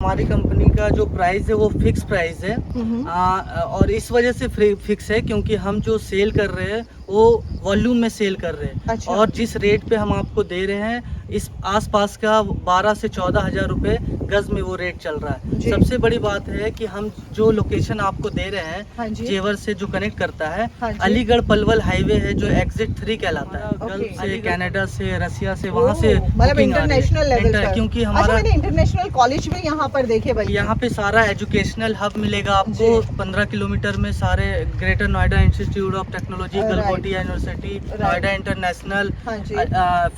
हमारी कंपनी का जो प्राइस है वो फिक्स प्राइस है। और इस वजह से फिक्स है क्योंकि हम जो सेल कर रहे हैं वो वॉल्यूम में सेल कर रहे हैं। अच्छा। और जिस रेट पे हम आपको दे रहे हैं इस आसपास का 12 से 14 हज़ार रुपये गज में वो रेट चल रहा है। सबसे बड़ी बात है कि हम जो लोकेशन आपको दे रहे हैं, हाँ जी। जेवर से जो कनेक्ट करता है, हाँ जी। अलीगढ़ पलवल हाईवे है जो एग्जिट 3 कहलाता है। गल्फ से, कनाडा से, रसिया से, वहाँ से मतलब इंटरनेशनल लेवल पर। क्योंकि अच्छा, हमारा मैंने इंटरनेशनल कॉलेज भी यहाँ पर देखे भाई। यहाँ पे सारा एजुकेशनल हब मिलेगा आपको। 15 किलोमीटर में सारे greater Noida institute of technology, Galgotia university, Noida international,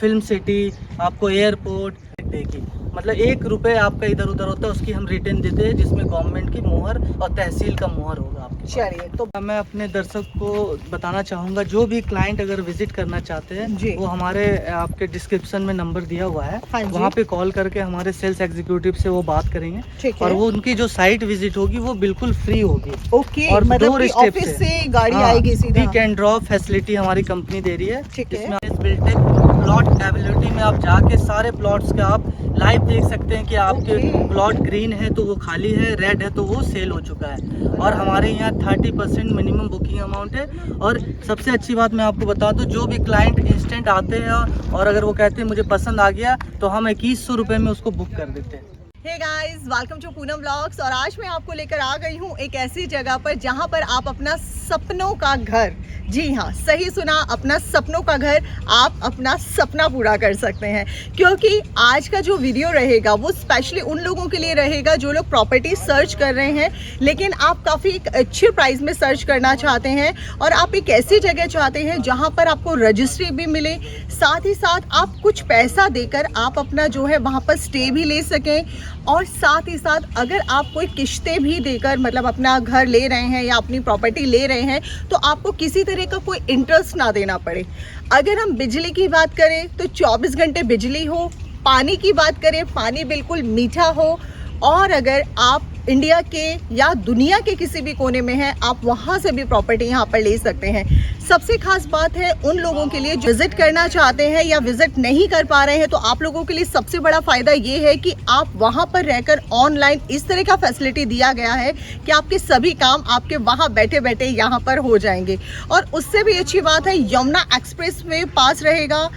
film city, आपको एयरपोर्ट देगी। मतलब 1 रुपये आपका इधर उधर होता है उसकी हम रिटर्न देते हैं, जिसमें गवर्नमेंट की मोहर और तहसील का मोहर होगा आपके। चलिए, तो मैं अपने दर्शक को बताना चाहूँगा, जो भी क्लाइंट अगर विजिट करना चाहते हैं वो हमारे आपके डिस्क्रिप्शन में नंबर दिया हुआ है, वहाँ पे कॉल करके हमारे सेल्स एग्जीक्यूटिव से वो बात करेंगे और वो उनकी जो साइट विजिट होगी वो बिल्कुल फ्री होगी। ओके, और मतलब डोर कि स्टेप ऑफिस से गाड़ी आएगी सीधा। पिक एंड ड्रॉप फैसिलिटी हमारी कंपनी दे रही है। ठीक है। इसमें बिल्टेक प्लॉट एबिलिटी में आप जाके सारे प्लॉट्स के आप लाइव देख सकते हैं कि आपके प्लॉट ग्रीन है तो वो खाली है, रेड है तो वो सेल हो चुका है। और हमारे यहाँ 30% मिनिमम बुकिंग अमाउंट है। और सबसे अच्छी बात मैं आपको बता दूं, जो भी क्लाइंट इंस्टेंट आते हैं और अगर वो कहते हैं मुझे पसंद आ गया तो हम 2100 रुपये में उसको बुक कर देते हैं। Hey guys, welcome to Poonam vlogs. और आज मैं आपको लेकर आ गई हूँ एक ऐसी जगह पर जहाँ पर आप अपना सपनों का घर, जी हाँ सही सुना, अपना सपनों का घर, आप अपना सपना पूरा कर सकते हैं। क्योंकि आज का जो वीडियो रहेगा वो स्पेशली उन लोगों के लिए रहेगा जो लोग प्रॉपर्टी सर्च कर रहे हैं, लेकिन आप काफ़ी अच्छे प्राइस में सर्च करना चाहते हैं और आप एक ऐसी जगह चाहते हैं जहाँ पर आपको रजिस्ट्री भी मिले, साथ ही साथ आप कुछ पैसा देकर आप अपना जो है वहाँ पर स्टे भी ले सकें, और साथ ही साथ अगर आप कोई किश्तें भी देकर मतलब अपना घर ले रहे हैं या अपनी प्रॉपर्टी ले रहे हैं तो आपको किसी तरह का कोई इंटरेस्ट ना देना पड़े। अगर हम बिजली की बात करें तो 24 घंटे बिजली हो, पानी की बात करें पानी बिल्कुल मीठा हो, और अगर आप इंडिया के या दुनिया के किसी भी कोने में हैं आप वहाँ से भी प्रॉपर्टी यहाँ पर ले सकते हैं। सबसे खास बात है उन लोगों के लिए जो विजिट करना चाहते हैं या विजिट नहीं कर पा रहे हैं, तो आप लोगों के लिए सबसे बड़ा फ़ायदा ये है कि आप वहाँ पर रहकर ऑनलाइन इस तरह का फैसिलिटी दिया गया है कि आपके सभी काम आपके वहाँ बैठे बैठे यहाँ पर हो जाएंगे। और उससे भी अच्छी बात है यमुना एक्सप्रेस वे पास रहेगा।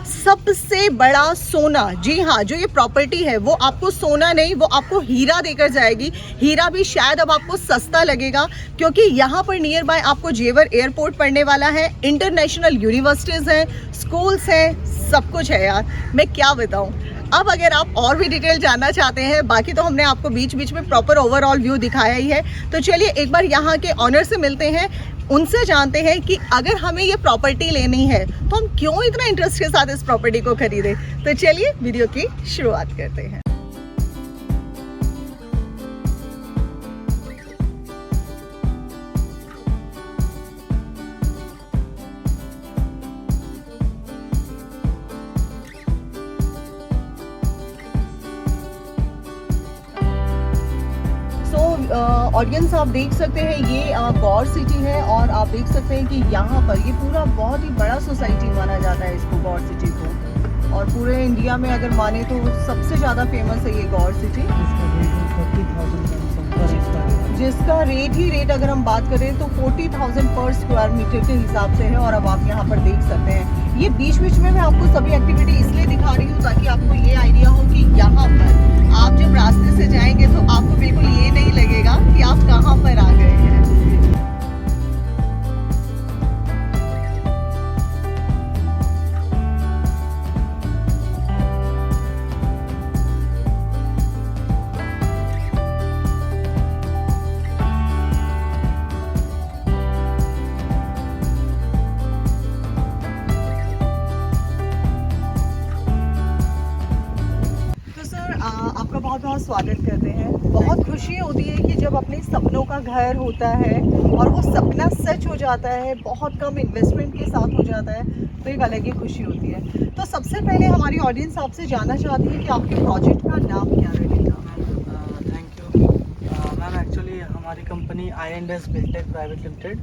सबसे बड़ा सोना, जी हाँ, जो ये प्रॉपर्टी है वो आपको सोना नहीं, वो आपको हीरा देकर जाएगी। हीरा भी शायद अब आपको सस्ता लगेगा क्योंकि यहाँ पर नियर बाय आपको जेवर एयरपोर्ट पड़ने वाला है, इंटरनेशनल यूनिवर्सिटीज़ हैं, स्कूल्स हैं, सब कुछ है यार, मैं क्या बताऊँ। अब अगर आप और भी डिटेल जानना चाहते हैं, बाकी तो हमने आपको बीच बीच में प्रॉपर ओवरऑल व्यू दिखाया ही है, तो चलिए एक बार यहाँ के ऑनर से मिलते हैं, उनसे जानते हैं कि अगर हमें ये प्रॉपर्टी लेनी है तो हम क्यों इतना इंटरेस्ट के साथ इस प्रॉपर्टी को खरीदें। तो चलिए वीडियो की शुरुआत करते हैं। ऑडियंस आप देख सकते हैं ये गौर सिटी है और आप देख सकते हैं कि यहाँ पर ये पूरा बहुत ही बड़ा सोसाइटी माना जाता है इसको, गौर सिटी को। और पूरे इंडिया में अगर माने तो सबसे ज़्यादा फेमस है ये गौर सिटी, जिसका रेट अगर हम बात करें तो 40,000 पर स्क्वायर मीटर के हिसाब से है। और अब आप यहाँ पर देख सकते हैं ये बीच बीच में मैं आपको सभी एक्टिविटी इसलिए दिखा रही हूँ ताकि आपको ये आइडिया हो कि यहाँ पर आप जब रास्ते से जाएंगे तो आपको बिल्कुल ये नहीं लगेगा कि आप कहाँ पर आ गए हैं। आपका बहुत बहुत स्वागत करते हैं। बहुत खुशी होती है कि जब अपने सपनों का घर होता है और वो सपना सच हो जाता है, बहुत कम इन्वेस्टमेंट के साथ हो जाता है, तो एक अलग ही खुशी होती है। तो सबसे पहले हमारी ऑडियंस आपसे जानना चाहती है कि आपके प्रोजेक्ट का नाम क्या रहेगा। Thank you ma'am. एक्चुअली हमारी company I&S Biltech private limited,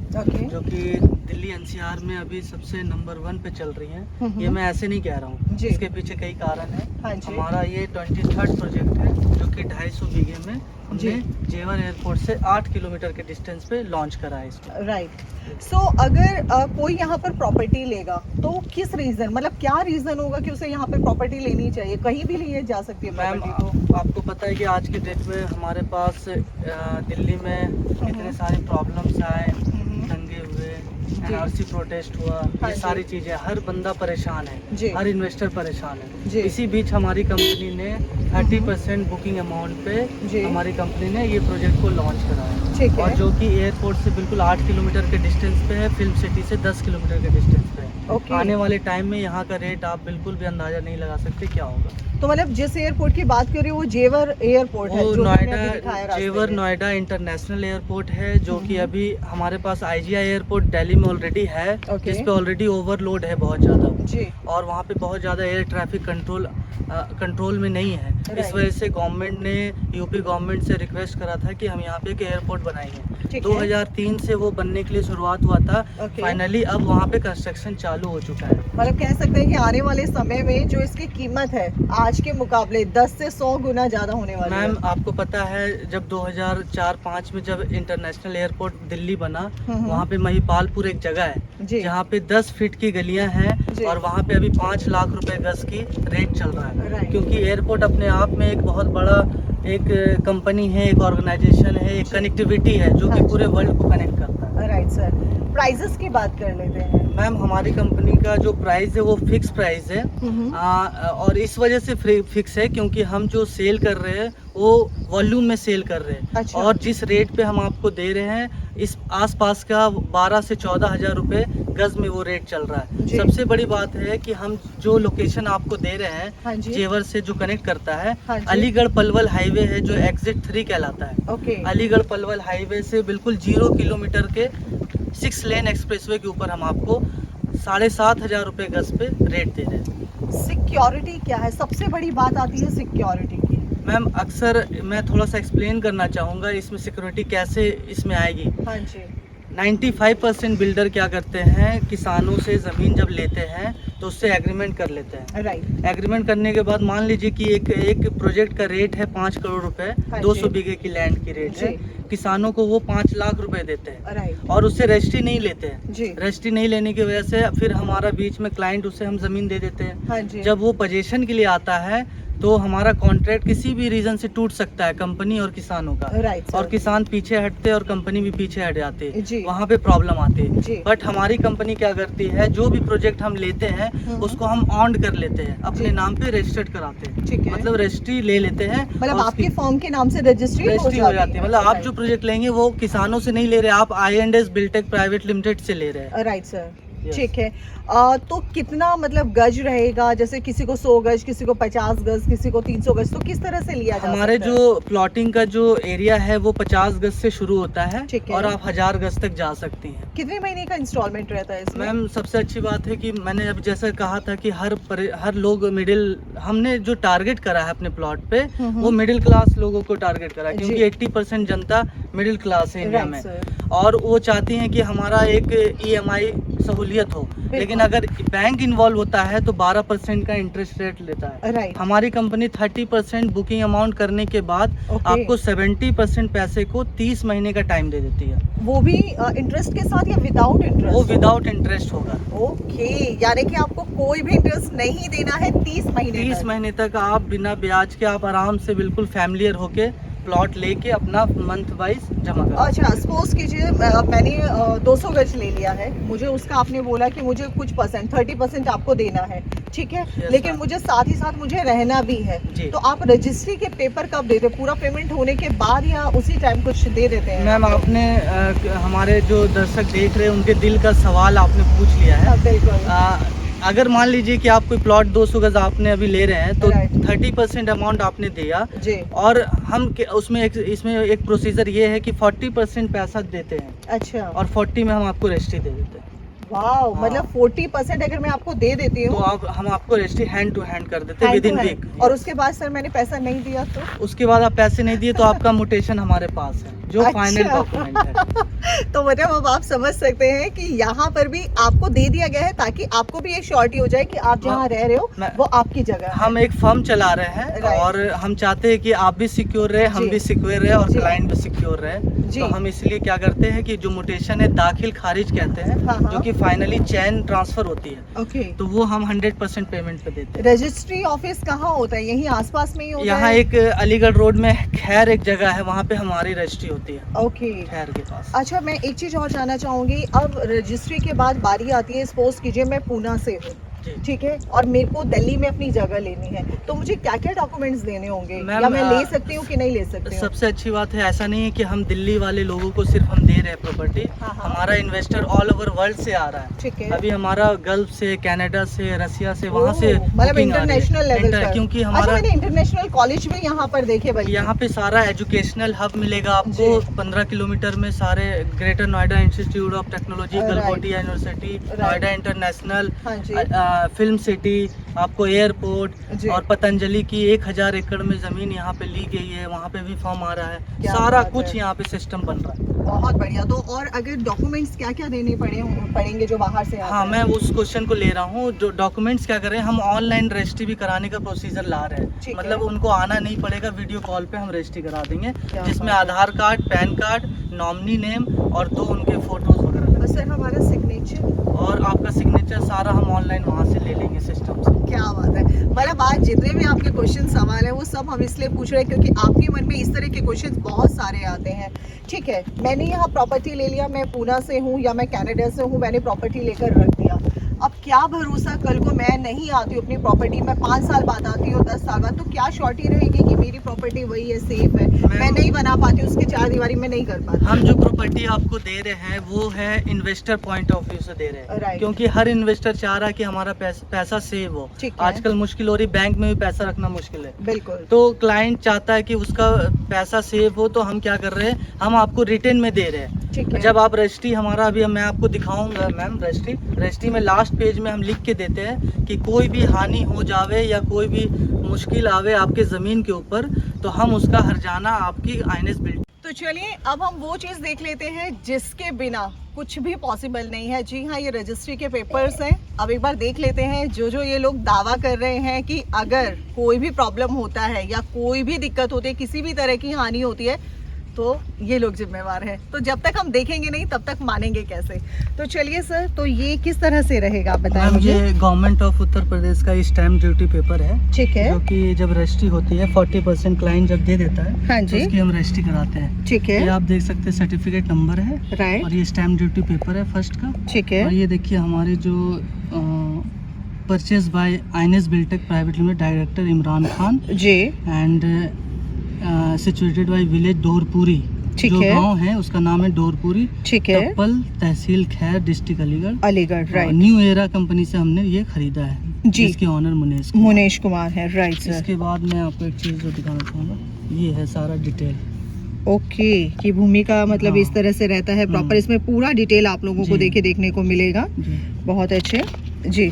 जो कि दिल्ली NCR में अभी सबसे नंबर 1 पे चल रही हैं। ये मैं ऐसे नहीं कह रहा हूँ, इसके पीछे कई कारण है। हमारा ये 23rd प्रोजेक्ट है जो कि 250 बीघे में जी। हमने जेवर एयरपोर्ट से 8 किलोमीटर के डिस्टेंस पे लॉन्च करा है इसको। राइट। सो अगर कोई यहाँ पर प्रॉपर्टी लेगा तो किस रीजन, मतलब क्या रीजन होगा कि उसे यहाँ पर प्रॉपर्टी लेनी चाहिए? कहीं भी लिए जा सकती है मैम प्रॉपर्टी तो। आपको पता है कि आज के डेट में हमारे पास दिल्ली में इतने सारे प्रॉब्लम्स आए, दंगे हुए, एनआरसी प्रोटेस्ट हुआ, हाँ ये जी। सारी चीज़ें, हर बंदा परेशान जी। है, हर इन्वेस्टर परेशान है। जी। इसी बीच हमारी कंपनी ने 30% बुकिंग अमाउंट पे जी। हमारी कंपनी ने ये प्रोजेक्ट को लॉन्च करा है। ठीक है। और जो कि एयरपोर्ट से बिल्कुल 8 किलोमीटर के डिस्टेंस पे है, फिल्म सिटी से 10 किलोमीटर के डिस्टेंस पे है। ओके। आने वाले टाइम में यहाँ का रेट आप बिल्कुल भी अंदाजा नहीं लगा सकते क्या होगा। तो मतलब जिस एयरपोर्ट की बात कर रही हो वो जेवर एयरपोर्ट है वो जो तुमने अभी दिखाया नोएडा, रास्ते जेवर में। नोएडा इंटरनेशनल एयरपोर्ट है, जो कि अभी हमारे पास आईजीआई एयरपोर्ट दिल्ली में ऑलरेडी है, ओके। जिस पे ऑलरेडी ओवरलोड है बहुत ज़्यादा, जी। और वहाँ पे बहुत ज़्यादा एयर ट्रैफिक कंट्रोल में नहीं है। Right. इस वजह से गवर्नमेंट ने यूपी गवर्नमेंट से रिक्वेस्ट करा था कि हम यहाँ पे एक एयरपोर्ट बनाएंगे। ठीक है। 2003 से वो बनने के लिए शुरुआत हुआ था। Okay. फाइनली अब वहाँ पे कंस्ट्रक्शन चालू हो चुका है। मतलब कह सकते हैं कि आने वाले समय में जो इसकी कीमत है आज के मुकाबले 10 से 100 गुना ज्यादा होने वाली है। मैम आपको पता है जब 2004-05 में जब इंटरनेशनल एयरपोर्ट दिल्ली बना, वहाँ पे महिपालपुर एक जगह है जी। जहाँ पे 10 फीट की गलियां हैं, जी। और वहाँ पे अभी 5 लाख रुपए गज की रेट चल रहा है। Right. क्योंकि एयरपोर्ट अपने आप में एक बहुत बड़ा एक कंपनी है, एक ऑर्गेनाइजेशन है, एक कनेक्टिविटी है जो हाँ कि जी। पूरे वर्ल्ड को कनेक्ट करता है। Right sir. प्राइसेस की बात कर लेते हैं। मैम हमारी कंपनी का जो प्राइस है वो फिक्स प्राइस है। और इस वजह से फिक्स है क्योंकि हम जो सेल कर रहे हैं वो वॉल्यूम में सेल कर रहे हैं। अच्छा। और जिस रेट पे हम आपको दे रहे हैं इस आसपास का 12 से 14 हजार रुपये गज में वो रेट चल रहा है। जी। सबसे बड़ी बात है कि हम जो लोकेशन आपको दे रहे हैं, हाँ जी। जेवर से जो कनेक्ट करता है, हाँ जी। अलीगढ़ पलवल हाईवे है जो एग्जिट 3 कहलाता है। ओके। अलीगढ़ पलवल हाईवे से बिल्कुल 0 किलोमीटर के 6 लेन एक्सप्रेसवे के ऊपर हम आपको 7,500 रुपये गज पे रेट दे रहे हैं। सिक्योरिटी क्या है? सबसे बड़ी बात आती है सिक्योरिटी की। मैम अक्सर मैं थोड़ा सा एक्सप्लेन करना चाहूँगा इसमें सिक्योरिटी कैसे इसमें आएगी। हाँ जी। 95% बिल्डर क्या करते हैं, किसानों से ज़मीन जब लेते हैं तो उससे एग्रीमेंट कर लेते हैं। राइट। एग्रीमेंट करने के बाद मान लीजिए कि एक प्रोजेक्ट का रेट है 5 करोड़ रुपए, हाँ 200 जी। बीघे की लैंड की रेट है। जी। किसानों को वो 5 लाख रुपए देते हैं राइट। और उससे रजिस्ट्री नहीं लेते हैं। जी। रजिस्ट्री नहीं लेने की वजह से फिर हमारा बीच में क्लाइंट, उससे हम ज़मीन दे देते हैं। हाँ जी। जब वो पोजीशन के लिए आता है तो हमारा कॉन्ट्रैक्ट किसी भी रीजन से टूट सकता है, कंपनी और किसानों का। Right sir. और किसान पीछे हटते हैं और कंपनी भी पीछे हट जाती है, जी। वहाँ पे प्रॉब्लम आती है। जी। बट हमारी कंपनी क्या करती है, जो भी प्रोजेक्ट हम लेते हैं उसको हम ऑन कर लेते हैं, अपने जी। नाम पे रजिस्टर्ड कराते हैं। ठीक है। मतलब रजिस्ट्री ले लेते हैं, मतलब और आपके फॉर्म के नाम से रजिस्ट्री हो जाती है। मतलब आप जो प्रोजेक्ट लेंगे वो किसानों से नहीं ले रहे, आप INDS बिल्टेक प्राइवेट लिमिटेड से ले रहे हैं। Right sir. Yes. ठीक है। तो कितना मतलब गज रहेगा? जैसे किसी को 100 गज, किसी को 50 गज, किसी को 300 गज, तो किस तरह से लिया जा हमारे सकता है? जो प्लॉटिंग का जो एरिया है वो 50 गज से शुरू होता है, ठीक है। और आप 1000 गज तक जा सकती हैं। कितने महीने का इंस्टॉलमेंट रहता है इसमें? मैम सबसे अच्छी बात है कि मैंने अब जैसे कहा था कि हर लोग हमने जो टारगेट करा है अपने प्लॉट पे वो मिडिल क्लास लोगों को टारगेट करा है, जी। क्योंकि 80% जनता मिडिल क्लास है इंडिया Right, में, sir. और वो चाहती हैं कि हमारा एक EMI सहूलियत हो। लेकिन अगर बैंक इन्वॉल्व होता है तो 12% का इंटरेस्ट रेट लेता है। राइट। हमारी कंपनी 30% बुकिंग अमाउंट करने के बाद Okay. आपको 70% पैसे को 30 महीने का टाइम दे देती है। वो भी इंटरेस्ट के साथ या विदाउट इंटरेस्ट? वो विदाउट इंटरेस्ट होगा। ओके, यानी कि आपको कोई भी इंटरेस्ट नहीं देना है 30 महीने 30 तक। महीने तक आप बिना ब्याज के आप आराम से बिल्कुल फैमिलियर होके प्लॉट लेके अपना मंथ वाइज जमा कर। अच्छा, सपोज कीजिए मैंने 200 गज ले लिया है, मुझे उसका आपने बोला कि मुझे कुछ परसेंट 30% आपको देना है, ठीक है? Yes, लेकिन ma'am. मुझे साथ ही साथ मुझे रहना भी है, जी। तो आप रजिस्ट्री के पेपर कब देते? पूरा पेमेंट होने के बाद या उसी टाइम कुछ दे देते हैं? मैम आपने हमारे जो दर्शक देख रहे हैं उनके दिल का सवाल आपने पूछ लिया है। हाँ, बिल्कुल। अगर मान लीजिए कि आप कोई प्लॉट 200 गज आपने अभी ले रहे हैं तो Right. 30% अमाउंट आपने दिया, जी। और हम इसमें एक प्रोसीजर ये है कि 40% पैसा देते हैं अच्छा। और 40 में हम आपको रजिस्ट्री दे देते हैं। वाओ, हाँ। मतलब 40% अगर मैं आपको दे देती तो हूँ हम आपको रजिस्ट्री हैंड टू हैंड कर देते हैं hand to within hand, week. और उसके बाद सर मैंने पैसा नहीं दिया तो? उसके बाद आप पैसे नहीं दिए तो आपका मोटेशन हमारे पास है। जो अच्छा। फाइनल डॉक्यूमेंट है। तो मतलब अब आप समझ सकते हैं कि यहाँ पर भी आपको दे दिया गया है ताकि आपको भी ये श्योरिटी हो जाए कि आप जहाँ रह रहे हो मैं- वो आपकी जगह है। हम एक फर्म चला रहे हैं Right. और हम चाहते हैं कि आप भी सिक्योर रहे, हम जी। भी सिक्योर रहे और जी। क्लाइंट भी सिक्योर रहे। जी। तो हम इसलिए क्या करते हैं कि जो म्यूटेशन है दाखिल खारिज कहते हैं, हाँ, हाँ। जो कि फाइनली चैन ट्रांसफर होती है, ओके। तो वो हम 100% पेमेंट पे देते हैं। रजिस्ट्री ऑफिस कहाँ होता है? यहीं आसपास में ही होता यहाँ है? एक अलीगढ़ रोड में खैर एक जगह है, वहाँ पे हमारी रजिस्ट्री होती है, ओके। खैर के पास। अच्छा, मैं एक चीज़ और जानना चाहूँगी। अब रजिस्ट्री के बाद बारी आती है, सपोज कीजिए मैं पूना से हूँ, जी। ठीक है, और मेरे को दिल्ली में अपनी जगह लेनी है, तो मुझे क्या क्या डॉक्यूमेंट्स देने होंगे, मैम, या मैं ले सकती हूँ कि नहीं ले सकती हूँ? सबसे अच्छी बात है, ऐसा नहीं है कि हम दिल्ली वाले लोगों को सिर्फ हम दे रहे हैं प्रॉपर्टी। हाँ, हाँ। हमारा इन्वेस्टर ऑल ओवर वर्ल्ड से आ रहा है। ठीक है। अभी हमारा गल्फ से, कनाडा से, रसिया से, वहाँ से मतलब booking आ रही है। इंटरनेशनल लेवल पर। क्योंकि अच्छा, हमारा मैंने इंटरनेशनल कॉलेज भी यहाँ पर देखे भाई। यहाँ पे सारा एजुकेशनल हब मिलेगा आपको। जी। 15 किलोमीटर में सारे greater Noida institute of technology, Right. Galgotia university, Noida international, हाँ जी। फिल्म सिटी, आपको एयरपोर्ट जी। और पतंजलि की 1000 एकड़ में जमीन यहाँ पे ली गई है, वहाँ पे भी फॉर्म आ रहा है। क्या सारा बात कुछ है। यहाँ पे सिस्टम बन रहा है। बहुत बढ़िया। तो और अगर डॉक्यूमेंट्स क्या क्या देने पड़ेंगे जो बाहर से आते हाँ, हैं? मैं उस क्वेश्चन को ले रहा हूँ। जो डॉक्यूमेंट्स क्या करें, हम ऑनलाइन रजिस्ट्री भी कराने का प्रोसीजर ला रहे हैं। ठीक मतलब है। उनको आना नहीं पड़ेगा, वीडियो कॉल पे हम रजिस्ट्री करा देंगे, क्या जिसमें बात है। Aadhaar card, PAN card, nominee name और 2 उनके फोटोज वगैरह और लगेंगे। सर हमारा सिग्नेचर? और आपका सिग्नेचर सारा हम ऑनलाइन वहाँ से ले लेंगे सिस्टम से। क्या बात है। मतलब आज जितने भी आपके क्वेश्चन सवाल है वो सब हम इसलिए पूछ रहे हैं क्योंकि आपके मन में इस तरह के क्वेश्चन बहुत सारे आते हैं। ठीक है, मैंने यहाँ प्रॉपर्टी ले लिया, मैं पूना से हूँ या मैं कनाडा से हूँ, मैंने प्रॉपर्टी लेकर रख दिया। अब क्या भरोसा कल को मैं नहीं आती हूँ अपनी प्रॉपर्टी, मैं 5 साल बाद आती हूँ, 10 साल बाद, तो क्या श्योरिटी रहेगी कि मेरी प्रॉपर्टी वही है, सेफ है? मैं नहीं बना पाती हूँ, उसकी 4 दीवारी में नहीं कर पाती। हम जो प्रॉपर्टी आपको दे रहे हैं वो है इन्वेस्टर पॉइंट ऑफ व्यू से दे रहे हैं। Right. क्योंकि हर इन्वेस्टर चाह रहा है कि हमारा पैसा सेव हो। ठीक है। आजकल मुश्किल हो रही, बैंक में भी पैसा रखना मुश्किल है। बिल्कुल। तो क्लाइंट चाहता है कि उसका पैसा सेव हो, तो हम क्या कर रहे हैं, हम आपको रिटर्न में दे रहे हैं। ठीक है। जब आप रजिस्ट्री हमारा, अभी मैं आपको दिखाऊंगा मैम, रजिस्ट्री में लास्ट पेज में हम लिख के देते हैं कि कोई भी हानि हो जावे या कोई भी मुश्किल आवे आपके ज़मीन के ऊपर, तो हम उसका हर्जाना आपकी आईएनएस बिल्ड। तो चलिए अब हम वो चीज़ देख लेते हैं जिसके बिना कुछ भी पॉसिबल नहीं है। जी हाँ, ये रजिस्ट्री के पेपर्स हैं। अब एक बार देख लेते हैं जो ये लोग दावा कर रहे हैं कि अगर कोई भी प्रॉब्लम होता है या कोई भी दिक्कत होती है, किसी भी तरह की हानि होती है, तो ये लोग जिम्मेवार हैं। तो जब तक हम देखेंगे नहीं तब तक मानेंगे कैसे? तो चलिए सर, तो ये किस तरह से रहेगा आप बताएं मैम, मुझे। ये गवर्नमेंट ऑफ उत्तर प्रदेश का स्टैम्प ड्यूटी पेपर है, ठीक है। जो कि जब रजिस्ट्री होती है 40% क्लाइंट जब दे देता है, हाँ तो जी। उसकी हम रजिस्ट्री कराते हैं। ठीक ये है। आप देख सकते हैं, सर्टिफिकेट नंबर है राइट। और ये स्टैम्प ड्यूटी पेपर है फर्स्ट का। ठीक है। और ये देखिए हमारे जो purchase by INS Biltech private limited, director Imran Khan ji. And situated by village Dorpuri. ठीक जो है। गांव है उसका नाम है डोरपुरी, ठीक है। टप्पल, तहसील खैर, district Aligarh. Aligarh. Right. New era company से हमने ये खरीदा है, जी। जिसके ऑनर मुनेश कुमार। मुनेश कुमार है। Right sir. इसके बाद मैं आपको एक चीज़ जो दिखाना चाहूँगा, ये है सारा डिटेल। ओके, कि भूमि का मतलब हाँ। इस तरह से रहता है प्रॉपर। इसमें पूरा डिटेल आप लोगों को जी। देखने को मिलेगा। जी। बहुत अच्छे। जी।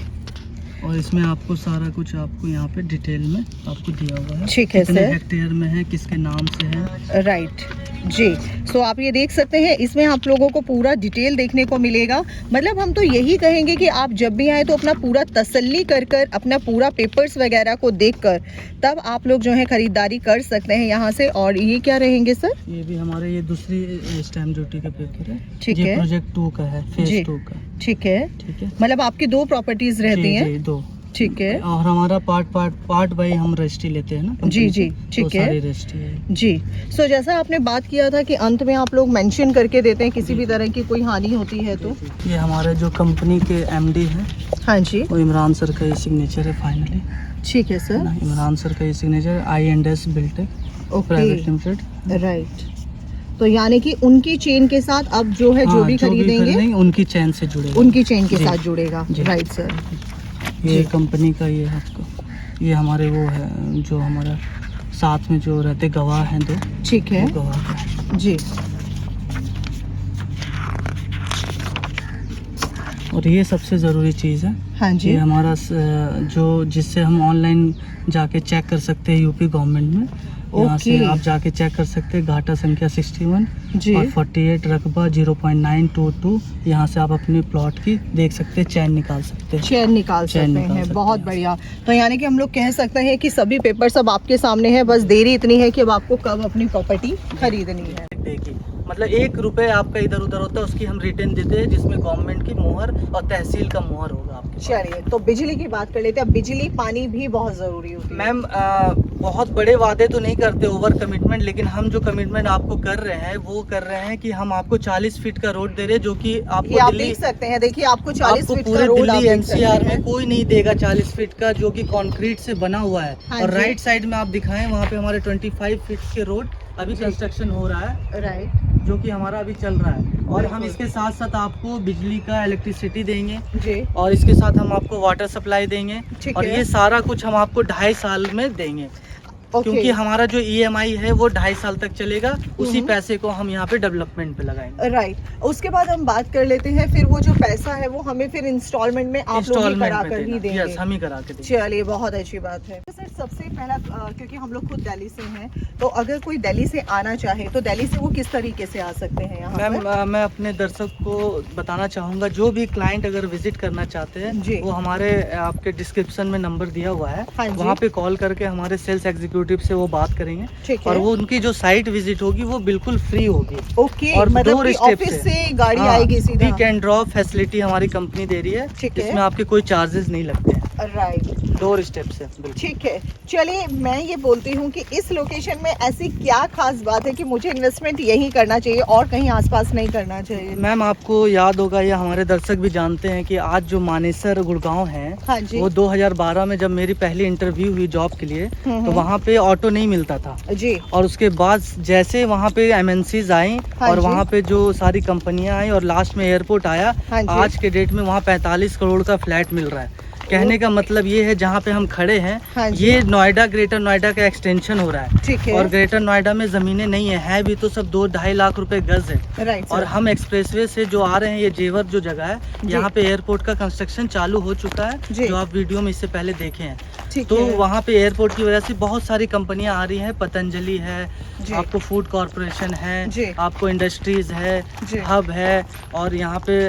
और इसमें आपको सारा कुछ आपको यहाँ पे डिटेल में आपको दिया हुआ है। ठीक है कितने सर। हेक्टेयर में है, किसके नाम से है। राइट जी। सो आप ये देख सकते हैं, इसमें आप लोगों को पूरा डिटेल देखने को मिलेगा। मतलब हम तो यही कहेंगे कि आप जब भी आए तो अपना पूरा तसल्ली कर अपना पूरा पेपर्स वगैरह को देखकर तब आप लोग जो है खरीदारी कर सकते हैं यहाँ से। और ये क्या रहेंगे सर? ये भी हमारे ये दूसरी स्टैम्प ड्यूटी का पेपर है। ठीक ये है। प्रोजेक्ट 2 का है, जी। फेज 2 का। ठीक है। ठीक है। मतलब आपकी 2 प्रॉपर्टीज रहती जी, हैं। जी, 2। ठीक है। और हमारा पार्ट बाई हम रजिस्ट्री लेते हैं ना कंपनी जी, से, जी, ठीक तो है। सारी रजिस्ट्री है। जी। सो जैसा आपने बात किया था कि अंत में आप लोग मेंशन करके देते हैं किसी भी तरह की कोई हानि होती है तो। ये हमारे जो कंपनी के एमडी हैं, हाँ जी। वो इमरान सर का ये सिग्नेचर है फाइनली। ठीक है सर। इमरान सर का ये signature, INS Biltech okay. Private limited. Right. तो यानी कि उनकी चेन के साथ अब जो है जो भी खरीदेंगे उनकी चैन से जुड़े, उनकी चेन के जी। साथ जुड़ेगा। जी। Right sir. ये जी। कंपनी का ये है आपको। ये हमारे वो है जो हमारा साथ में जो रहते गवाह हैं 2, ठीक है। वो गवाह का है। जी। और ये सबसे ज़रूरी चीज़ है। हाँ जी। ये हमारा जो जिससे हम ऑनलाइन जाके चेक कर सकते हैं यूपी गवर्नमेंट में, यहाँ से ओके। आप जाके चेक कर सकते हैं। घाटा संख्या 61 जी। और 48 रकबा 0.922। यहाँ से आप अपने प्लॉट की देख सकते हैं, चैन निकाल सकते हैं। चैन निकाल चैन सकते निकाल हैं, सकते बहुत हैं। बढ़िया। तो यानी कि हम लोग कह सकते हैं कि सभी पेपर सब आपके सामने है, बस देरी इतनी है कि अब आपको कब अपनी प्रॉपर्टी खरीदनी है। देखिए, मतलब 1 रुपए आपका इधर उधर होता है, उसकी हम रिटर्न देते हैं, जिसमें गवर्नमेंट की मोहर और तहसील का मोहर होगा आपके पास। चलिए, तो बिजली की बात कर लेते हैं। बिजली पानी भी बहुत ज़रूरी होती है। मैम बहुत बड़े वादे तो नहीं करते, ओवर कमिटमेंट, लेकिन हम जो कमिटमेंट आपको कर रहे हैं वो कर रहे हैं कि हम आपको 40 फीट का रोड दे रहे हैं, जो कि ये आपको आप दिल्ली, देख सकते हैं, देखिए आपको 40 आपको फीट का पूरे रोड आप दिल्ली देख सकते एनसीआर हैं। में कोई नहीं देगा 40 फीट का, जो कि कंक्रीट से बना हुआ है। हाँ और जी। राइट साइड में आप दिखाएं, वहाँ पे हमारे 25 फीट के रोड अभी जी। कंस्ट्रक्शन हो रहा है, राइट। जो कि हमारा अभी चल रहा है। और हम बिल्कुल। इसके साथ साथ आपको बिजली का इलेक्ट्रिसिटी देंगे, जी। और इसके साथ हम आपको वाटर सप्लाई देंगे, ठीक और है। ये सारा कुछ हम आपको 2.5 साल में देंगे। ओके। क्योंकि हमारा जो EMI है वो 2.5 साल तक चलेगा, उसी हम्म। पैसे को हम यहाँ पे डेवलपमेंट पे लगाएंगे। राइट। उसके बाद हम बात कर लेते हैं, फिर वो जो पैसा है वो हमें फिर इंस्टॉलमेंट में आप लोग ही इंस्टॉलमेंट करा में कर ही देना, देंगे। यस, हम ही करा के देंगे। चलिए, बहुत अच्छी बात है। तो सर, सबसे पहला क्योंकि हम लोग खुद दिल्ली से हैं, तो अगर कोई दिल्ली से आना चाहे तो दिल्ली से वो किस तरीके से आ सकते हैं यहाँ मैम पर? मैं अपने दर्शक को बताना चाहूँगा, जो भी क्लाइंट अगर विजिट करना चाहते जी। हैं, वो हमारे आपके डिस्क्रिप्शन में नंबर दिया हुआ है, हाँ जी। वहाँ पे कॉल करके हमारे सेल्स एग्जीक्यूटिव से वो बात करेंगे, ठीक और है। वो उनकी जो साइट विजिट होगी वो बिल्कुल फ्री होगी। ओके, और मतलब डोर कि स्टेप ऑफिस से गाड़ी आएगी सीधा? पिक एंड ड्रॉप फैसिलिटी हमारी कंपनी दे रही है, ठीक है। इसमें आपके कोई चार्जेस नहीं लगते हैं, राइट। डोर स्टेप से बिल्कुल। ठीक है। चलिए, मैं ये बोलती हूँ कि इस लोकेशन में ऐसी क्या खास बात है कि मुझे इन्वेस्टमेंट यहीं करना चाहिए और कहीं आसपास नहीं करना चाहिए? मैम आपको याद होगा, या हमारे दर्शक भी जानते हैं कि आज जो मानेसर गुड़गांव है, हाँ जी। वो 2012 में जब मेरी पहली इंटरव्यू हुई जॉब के लिए, तो वहाँ पे ऑटो नहीं मिलता था। जी। और उसके बाद जैसे वहाँ पे MNCs आई, हाँ और जी। वहाँ पे जो सारी कंपनियां आई, और लास्ट में एयरपोर्ट आया, हाँ जी। आज के डेट में वहाँ 45 करोड़ का फ्लैट मिल रहा है। कहने का मतलब ये है, जहाँ पे हम खड़े हैं, हाँ जी। ये नोएडा, ग्रेटर नोएडा का एक्सटेंशन हो रहा है। ठीक है। और ग्रेटर नोएडा में जमीनें नहीं है भी तो सब 2-2.5 लाख रुपए गज है। राइट और सर। हम एक्सप्रेसवे से जो आ रहे हैं, ये जेवर जो जगह है, जी। यहाँ पे एयरपोर्ट का कंस्ट्रक्शन चालू हो चुका जी। है, जो आप वीडियो में इससे पहले देखे हैं। ठीक तो है। वहाँ पे एयरपोर्ट की वजह से बहुत सारी कंपनियां आ रही हैं, पतंजलि है, जी। आपको फूड कॉरपोरेशन है, जी। आपको इंडस्ट्रीज है, जी। हब है, और यहाँ पे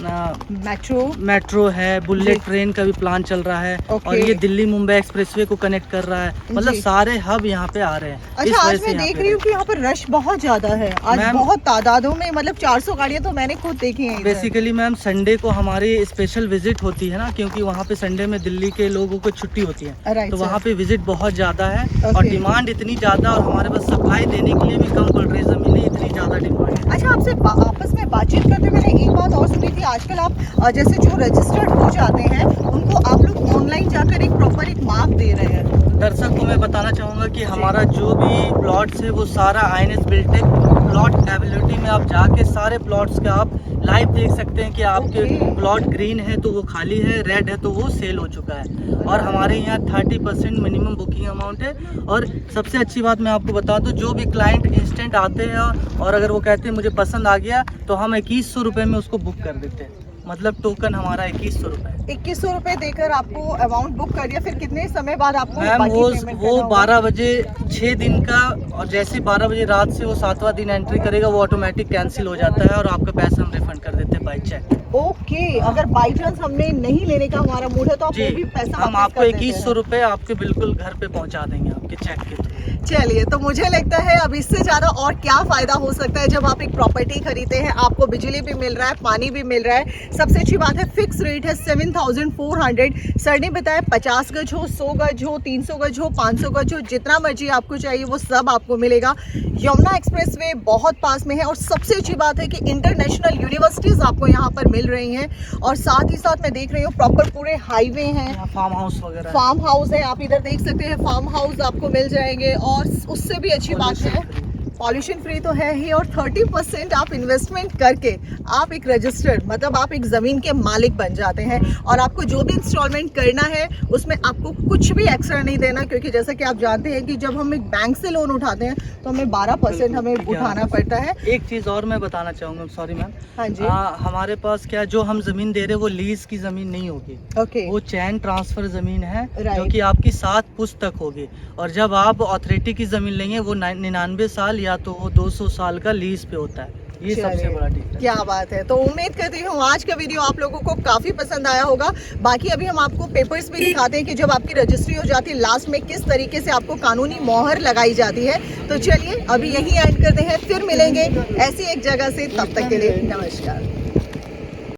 मेट्रो। मेट्रो है, जी। बुलेट ट्रेन का भी प्लान चल रहा है, ओके। और ये दिल्ली मुंबई एक्सप्रेसवे को कनेक्ट कर रहा है। मतलब जी। सारे हब यहाँ पे आ रहे हैं। इस अच्छा, वजह आज से मैं यहाँ देख पे रही हूँ कि यहाँ पर रश बहुत ज्यादा है आज, मैम, बहुत तादादों में, मतलब 400 गाड़ियाँ तो मैंने खुद देखी हैं इधर। बेसिकली मैम, संडे को हमारी स्पेशल विजिट होती है ना, क्योंकि वहाँ पे संडे में दिल्ली के लोगों को छुट्टी होती है, राइट तो सर। वहाँ पे विजिट बहुत ज़्यादा है, और ओके। डिमांड इतनी ज़्यादा, और हमारे पास सप्लाई देने के लिए भी कम पड़ रही है ज़मीनें, इतनी ज़्यादा डिमांड है। अच्छा, आपसे आपस में बातचीत करते मैंने एक बात और सुनी थी, आजकल आप जैसे जो रजिस्टर्ड हो जाते हैं उनको आप लोग ऑनलाइन जाकर एक प्रॉपर एक मार्क दे रहे हैं। दर्शक को मैं बताना चाहूँगा कि हमारा जो भी प्लॉट्स है वो सारा INS बिल्टेक प्लॉट एबिलिटी में आप जाके सारे प्लॉट्स का आप लाइव देख सकते हैं कि आपके ओके। प्लॉट ग्रीन है तो वो खाली है, रेड है तो वो सेल हो चुका है। और हमारे यहाँ 30% मिनिमम बुकिंग अमाउंट है। और सबसे अच्छी बात मैं आपको बता दूं, जो भी क्लाइंट इंस्टेंट आते हैं और अगर वो कहते हैं मुझे पसंद आ गया, तो हम 2100 रुपये में उसको बुक कर देते हैं। मतलब टोकन हमारा 2100 रुपये। 2100 रुपए देकर आपको अमाउंट बुक कर दिया, फिर कितने समय बाद आपको मैम बाकी वो पेमेंट वो करना होगा? 12 बजे 6 दिन का, और जैसे 12 बजे रात से वो 7वां दिन एंट्री करेगा, वो ऑटोमेटिक कैंसिल हो जाता है, और आपका पैसा हम रिफंड कर देते हैं बाई चेक। ओके, अगर बाई चांस हमने नहीं लेने का हमारा मूड है तो आप वो भी पैसा हम वापस आपको कर देते 2100 रुपये आपके बिल्कुल घर पे पहुंचा देंगे, आपके चेक के थ्रू। चलिए, तो मुझे लगता है अब इससे ज़्यादा और क्या फ़ायदा हो सकता है जब आप एक प्रॉपर्टी खरीदते हैं, आपको बिजली भी मिल रहा है, पानी भी मिल रहा है। सबसे अच्छी बात है, फिक्स रेट है 7400। सर ने बताया 50 गज हो, 100 गज हो, 300 गज हो, 500 गज हो, जितना मर्जी आपको चाहिए वो सब आपको मिलेगा। यमुना एक्सप्रेसवे बहुत पास में है, और सबसे अच्छी बात है कि इंटरनेशनल यूनिवर्सिटीज़ आपको यहाँ पर मिल रही हैं, और साथ ही साथ मैं देख रही हूँ प्रॉपर पूरे हाईवे हैं, फार्म हाउस वगैरह, फार्म हाउस है, आप इधर देख सकते हैं, फार्म हाउस आपको मिल जाएंगे। और उससे भी अच्छी बात है, पॉल्यूशन फ्री तो है ही, और 30% आप इन्वेस्टमेंट करके आप एक रजिस्टर्ड, मतलब आप एक ज़मीन के मालिक बन जाते हैं। और आपको जो भी इंस्टॉलमेंट करना है उसमें आपको कुछ भी एक्स्ट्रा नहीं देना, क्योंकि जैसा कि आप जानते हैं कि जब हम एक बैंक से लोन उठाते हैं तो हमें 12% हमें उठाना पड़ता है। एक चीज़ और मैं बताना चाहूँगा, सॉरी मैम। हाँ जी। हमारे पास क्या जो हम ज़मीन दे रहे हैं वो लीज की ज़मीन नहीं होगी, ओके। वो चैन ट्रांसफ़र ज़मीन है Right. जो कि आपकी 7 पुश्त तक होगी। और जब आप अथॉरिटी की ज़मीन लेंगे वो 99 साल या तो वो 200 साल का लीज पे होता है। ये सबसे चलिए, बड़ा डिफरेंस। क्या बात है। तो उम्मीद करती हूँ आज का वीडियो आप लोगों को काफ़ी पसंद आया होगा। बाकी अभी हम आपको पेपर्स भी दिखाते हैं कि जब आपकी रजिस्ट्री हो जाती है लास्ट में किस तरीके से आपको कानूनी मोहर लगाई जाती है। तो चलिए अभी यहीं एंड करते हैं, फिर मिलेंगे ऐसी एक जगह से। तब तक के लिए नमस्कार।